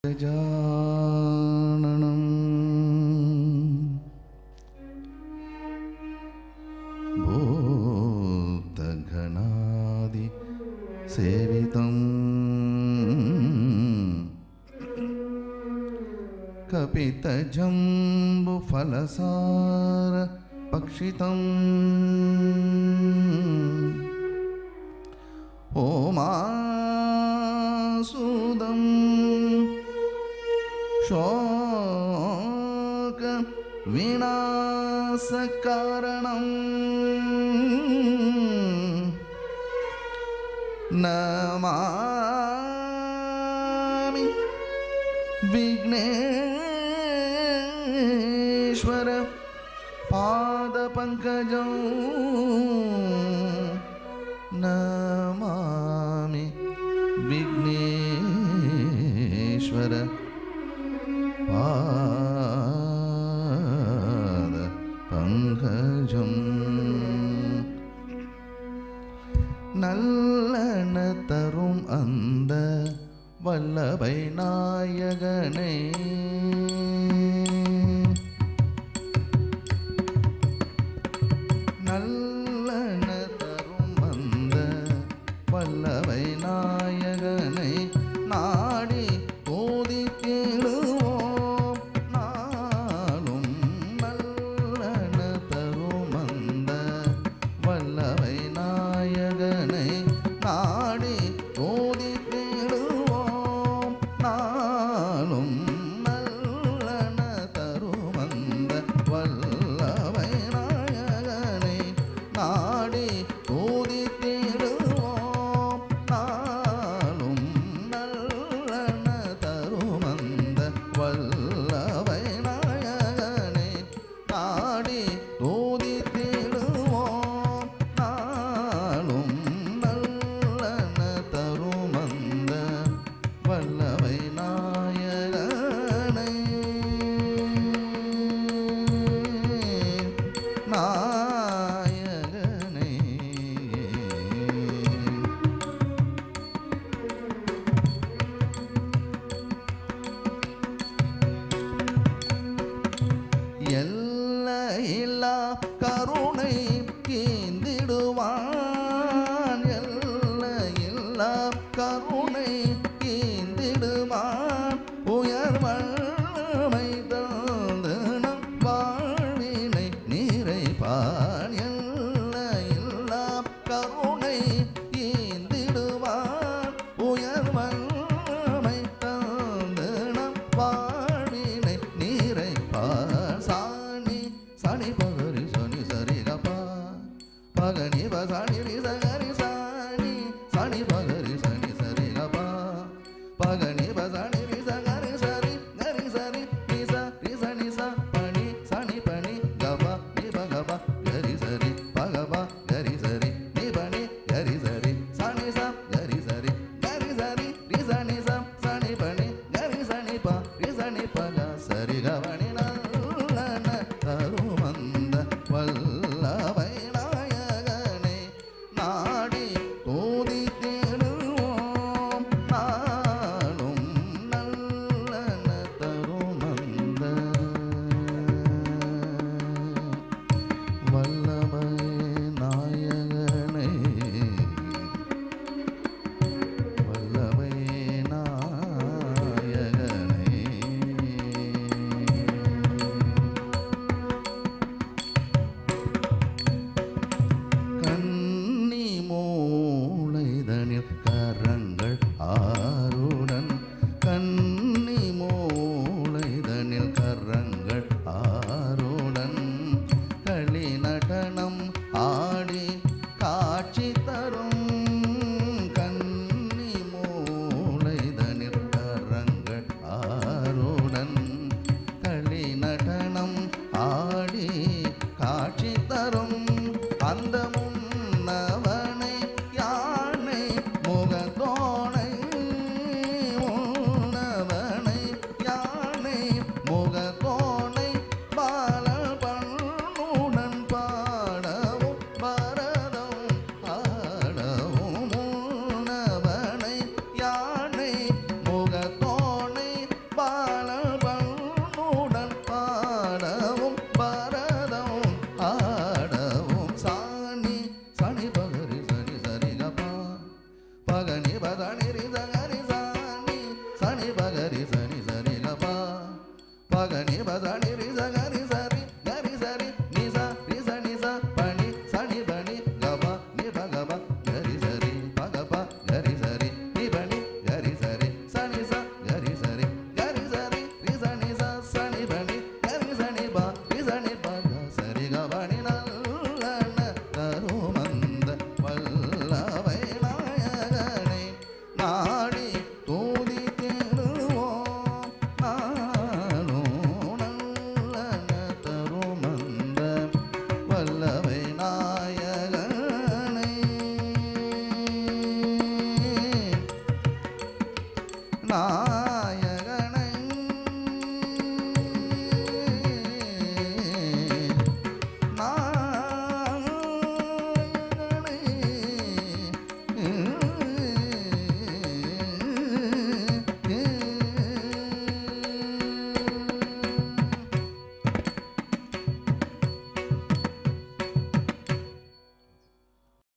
गजाननं भूतगणादि सेवितं कपितजम्बुफलसार पक्षितम् ओमासुदं शोक विनाशकारणं नमामि विघ्नेश्वर पादपङ्कजं नमामि विघ्नेश्वर पादपङ्कजं நல்லன தரும் அந்த வல்லபை நாயகனே நல்லன தரும் அந்த வல்லபை நாயகனை நாடி ஓதி கேளுவோம் நாளும் நல்லன தரும் அந்த வல்லபை நாயகனை நாடி ஓதி கேளுவோம் நாளும் நல்லன தரும் அந்த வல்லபை நாயகனை நாடி ஓதி தேடுவோம் நாளும் நல்லன தரும் அந்த வல்லபை நாயகனை நாடி ஓதி தேடுவோம் நாளும் நல்லன தரும் அந்த வல்லபை நாயகனை நாயகனை எல்லையில்லா கருணை கீந்திடுவான் எல்லையில்லா கருணை கீந்திடுவான் உயர் வல்லமை தந்து நம் வாழ்வினை நிறைப்பான் எல்லையில்லா கருணை கீந்திடுவான் உயர் வல்லமை தந்து நம் வாழ்வினை நிறைப்பான் சாணி சனி பகரி சனி சரி கபா பகனி பசாணி ரிசகரி சாணி சனி பகரி சனி சரி கபா பகனி பசாணி ரிசகரி சரி கரி சரி நிச ரிச நிச பணி சனி பணி கபா நிப கபா கரி சரி பகபா கரி சரி நிபணி கரி சரி சனி ச கரி சரி ரிச நிச சனி பணி கரி சனி ப ரிச நி பக சரி கவனி நல்லன தரும் அந்த வல்லபை நாயகனை நாடி ஓதி தேடுவோம் நாளும் நல்லன தரும் அந்த வல்லபை நாயகனை வல்லபை நாயகனை கன்னி மூளைதனில் கரங்கள் ஆறுடன் கன்னி மூளைதனில் கரங்கள் ஆறுடன் களி நடனம் ஆடி காட்சி தரும் கன்னி மூளைதனில் கரங்கள் ஆறுடன் களி நடனம் ஆடி காட்சி தரும் அந்த முன்னவனை யானை முகத்தோனை முன்னவனை பகரி சனி சரி கபா பகனி பதனி